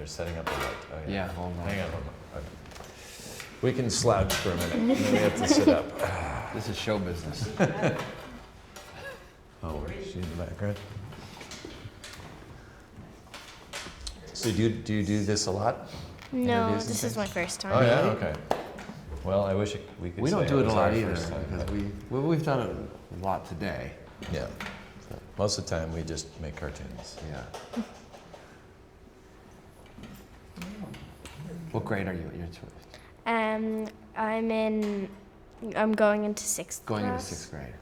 They're setting up the light. Oh, Yeah, hold on. Hang on. Okay. We can slouch for a minute, and then we have to sit up. This is show business. Oh, she's in the background. So do you do this a lot? No, Interviews and this is things? my first time. Oh yeah, okay. Well, I wish we could. We don't say do it a was lot our either, first time, because but- we've done it a lot today. Yeah. Most of the time, we just make cartoons. Yeah. What grade are you at your choice? I'm going into sixth Going into class. 6th grade.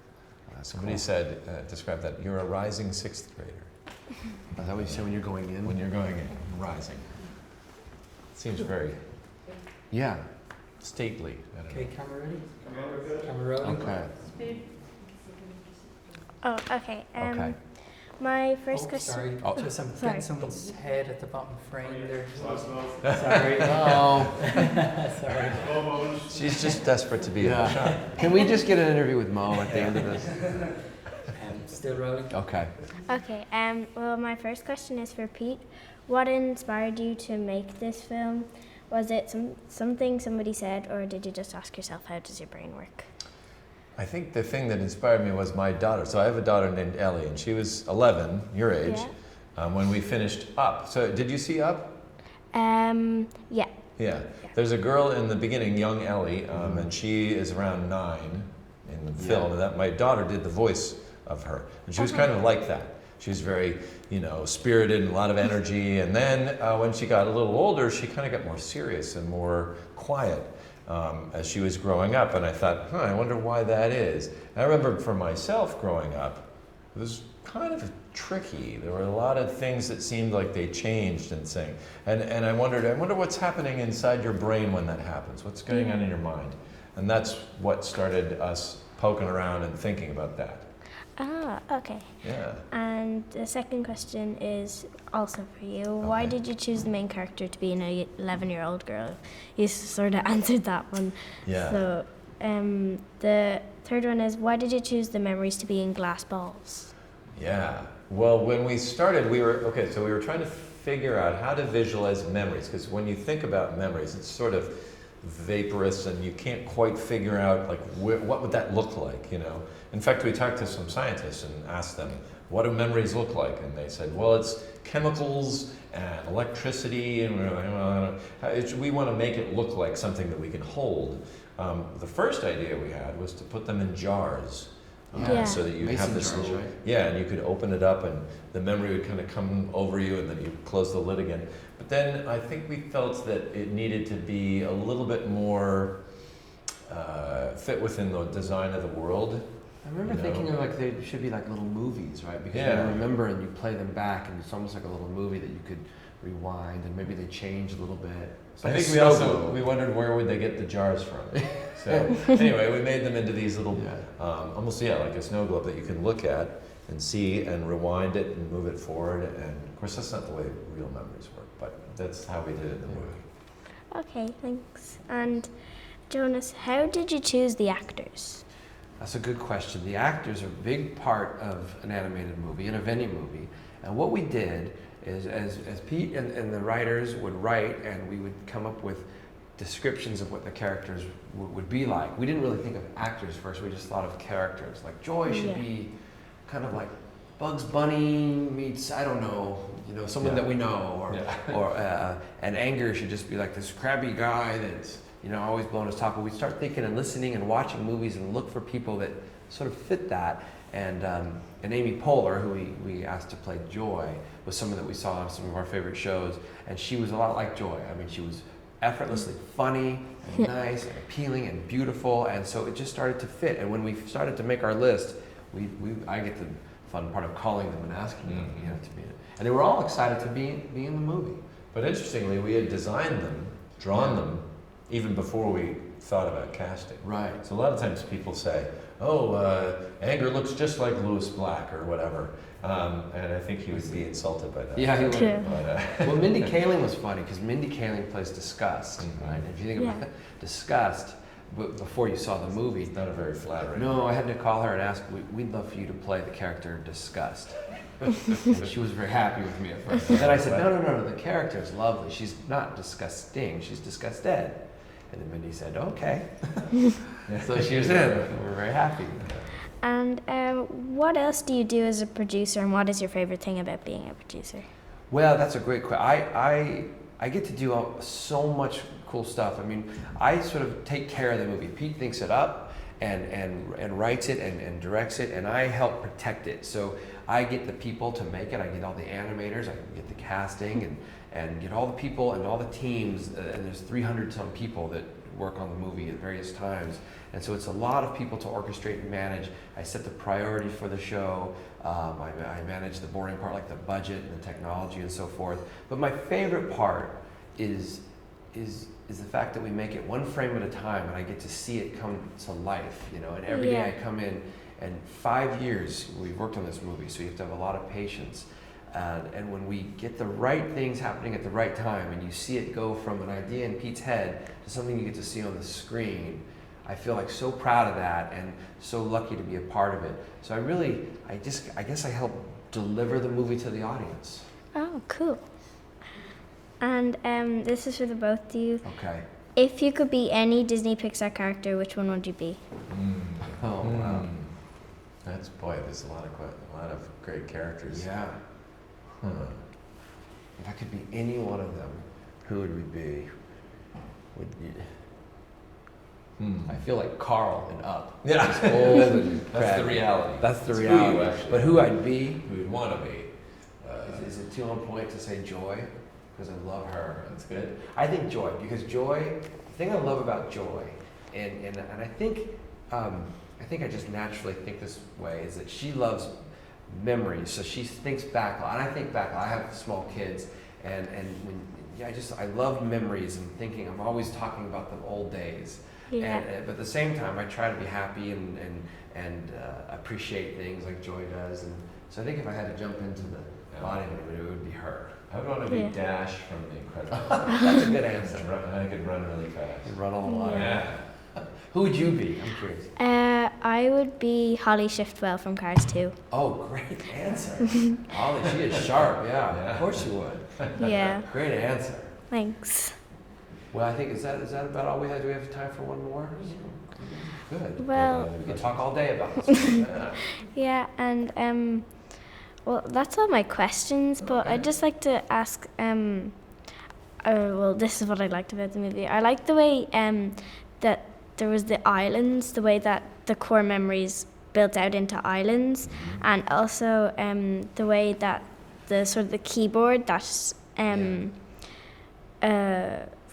Oh, that's Somebody cool. said, describe that. You're a rising sixth grader. Is that what you say when you're going in? When you're going in, rising. Seems very Yeah. stately. I don't know. Okay, camera ready? Camera rolling. Okay. Oh, okay. Okay. My first Oh, question. sorry. Oh. Just I'm Sorry. getting someone's head at the bottom frame there. Sorry. Oh. Sorry. She's just desperate to be in the shot. Yeah. Can we just get an interview with Mo at the end of this? Still rolling. Okay. Okay. Well, my first question is for Pete. What inspired you to make this film? Was it something somebody said, or did you just ask yourself, how does your brain work? I think the thing that inspired me was my daughter. So I have a daughter named Ellie, and she was 11, your age, when we finished Up. So did you see Up? Yeah. Yeah. There's a girl in the beginning, young Ellie, and she is around 9 in the film, and that my daughter did the voice of her. And she was kind of like that. She was very, spirited and a lot of energy. And then when she got a little older, she kind of got more serious and more quiet as she was growing up. And I thought, I wonder why that is. And I remember for myself growing up, it was kind of tricky. There were a lot of things that seemed like they changed and things. And I wonder what's happening inside your brain when that happens. What's going on in your mind? And that's what started us poking around and thinking about that. Ah, okay. Yeah. And the second question is also for you. Why Okay. did you choose the main character to be an 11-year-old girl? You sort of answered that one. Yeah. So, the third one is, why did you choose the memories to be in glass balls? Yeah. Well, when we started, we were trying to figure out how to visualize memories, because when you think about memories, it's sort of vaporous and you can't quite figure out like what would that look like, In fact, we talked to some scientists and asked them, what do memories look like? And they said, well, it's chemicals and electricity, and we're like, we want to make it look like something that we can hold. The first idea we had was to put them in jars. Yeah. So that you'd have Mason this jars, little, right? yeah, and you could open it up and the memory would kind of come over you and then you close the lid again. But then I think we felt that it needed to be a little bit more fit within the design of the world. I remember thinking of they should be like little movies, right? Because Yeah. you remember and you play them back, and it's almost like a little movie that you could rewind, and maybe they change a little bit. It's I like a think snow globe. we wondered where would they get the jars from. So anyway, we made them into these little, almost like a snow globe that you can look at and see and rewind it and move it forward. And of course, that's not the way real memories work, but that's how we did it in the movie. Okay, thanks. And Jonas, how did you choose the actors? That's a good question. The actors are a big part of an animated movie and of any movie. And what we did is, as Pete and the writers would write, and we would come up with descriptions of what the characters would be like. We didn't really think of actors first. We just thought of characters. Like Joy should be kind of like Bugs Bunny meets, I don't know, someone that we know, and Anger should just be like this crabby guy that's always blowing his top. But we start thinking and listening and watching movies and look for people that sort of fit that. And Amy Poehler, who we asked to play Joy, was someone that we saw on some of our favorite shows, and she was a lot like Joy. I mean, she was effortlessly funny and nice and appealing and beautiful, and so it just started to fit. And when we started to make our list, I get the fun part of calling them and asking them to be in it. And they were all excited to be in the movie. But interestingly, we had designed them, drawn them, even before we thought about casting. Right. So a lot of times people say, Anger looks just like Louis Black or whatever. And I think he would be insulted by that. Yeah, he would. Yeah. But, Well, Mindy Kaling was funny because Mindy Kaling plays Disgust, right? If you think about it, Disgust, before you saw the movie, not a very flattering. no, I had to call her and ask, we'd love for you to play the character Disgust. She was very happy with me at first. And then I said, no, the character is lovely. She's not disgusting, she's disgusted. And then Mindy said, okay. So she was in. We were very happy. And what else do you do as a producer, and what is your favorite thing about being a producer? Well, that's a great question. I get to do so much cool stuff. I mean, I sort of take care of the movie. Pete thinks it up and writes it and directs it, and I help protect it. So I get the people to make it. I get all the animators. I can get the casting and get all the people and all the teams. And there's 300 some people that work on the movie at various times. And so it's a lot of people to orchestrate and manage. I set the priority for the show. I manage the boring part, like the budget and the technology and so forth. But my favorite part is the fact that we make it one frame at a time, and I get to see it come to life. You know, and every day I come in, and 5 years we've worked on this movie, so you have to have a lot of patience. And when we get the right things happening at the right time, and you see it go from an idea in Pete's head to something you get to see on the screen, I feel like so proud of that and so lucky to be a part of it. So I guess I help deliver the movie to the audience. Oh, cool. And this is for the both of you. Okay. If you could be any Disney Pixar character, which one would you be? Oh, wow. There's a lot of great characters. Yeah. If I could be any one of them, who would we be? I feel like Carl in Up. Yeah. He's old and That's the craggy. reality. That's the It's reality. who you actually But who I'd be, who you'd want to be. is it too on point to say Joy? Because I love her. That's good. I think Joy, because Joy, the thing I love about Joy, and I think I just naturally think this way, is that she loves memories. So she thinks back, and I think back. I have small kids, and I love memories and thinking. I'm always talking about the old days. Yeah. But at the same time, I try to be happy and appreciate things like Joy does. And so I think if I had to jump into the body of it would be her. I would want to be Dash from The Incredibles. That's a good answer. I could run really fast. You run all the way. Yeah. Who would you be? I'm curious. I would be Holly Shiftwell from Cars 2. Oh, great answer. Holly, she is sharp. Yeah, of course you would. Yeah. Great answer. Thanks. Well, I think is that about all we had? Do we have time for one more? Good. Well, We can talk all day about this. yeah, and well, that's all my questions. But I'd just like to ask. Well, this is what I liked about the movie. I liked the way that there was the islands, the way that the core memories built out into islands, and also the way that the sort of the keyboard that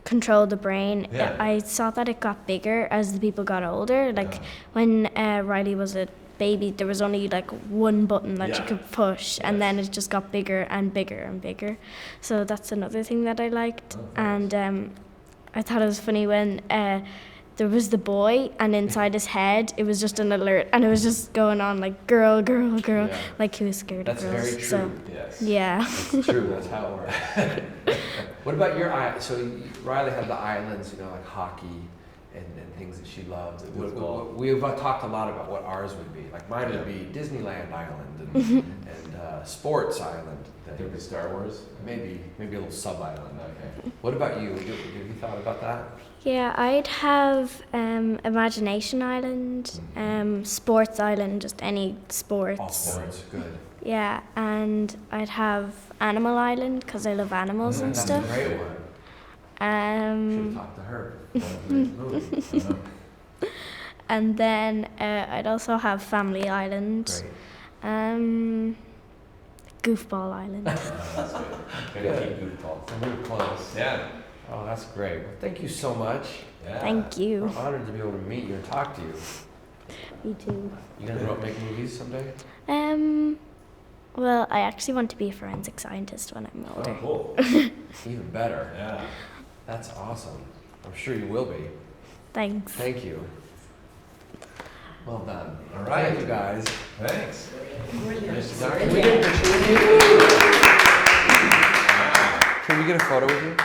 controlled the brain. Yeah. I saw that it got bigger as the people got older. Like when Riley was a baby, there was only like one button that you could push, and then it just got bigger and bigger and bigger. So that's another thing that I liked. And I thought it was funny when there was the boy, and inside his head it was just an alert, and it was just going on like girl, girl, girl, like he was scared That's of girls. very true. So, Yes. yeah. That's true. That's how it works. What about your eye? So Riley had the islands, like hockey and things that she loved. We've talked a lot about what ours would be. Like mine would be Disneyland Island and Sports Island. There be Star Wars. Maybe a little sub island. Okay. What about you? Have you thought about that? Yeah, I'd have Imagination Island, Sports Island, just any sports. All sports, good. Yeah, and I'd have Animal Island because I love animals and That's stuff. a great one. Should have talked to her. Movie. And then I'd also have Family Island, Great. Goofball Island. That's good. Gotta keep goofballs. So we're close. Yeah. Oh, that's great. Well, thank you so much. Yeah. Thank you. I'm honored to be able to meet you and talk to you. Me too. You gonna grow up make movies someday? Well, I actually want to be a forensic scientist when I'm older. Oh, cool. Even better. Yeah. That's awesome. I'm sure you will be. Thanks. Thank you. Well done. All right. Thank you guys. Thanks. Nice to Now, talk can to we you. get a picture with you? Can we get a photo with you?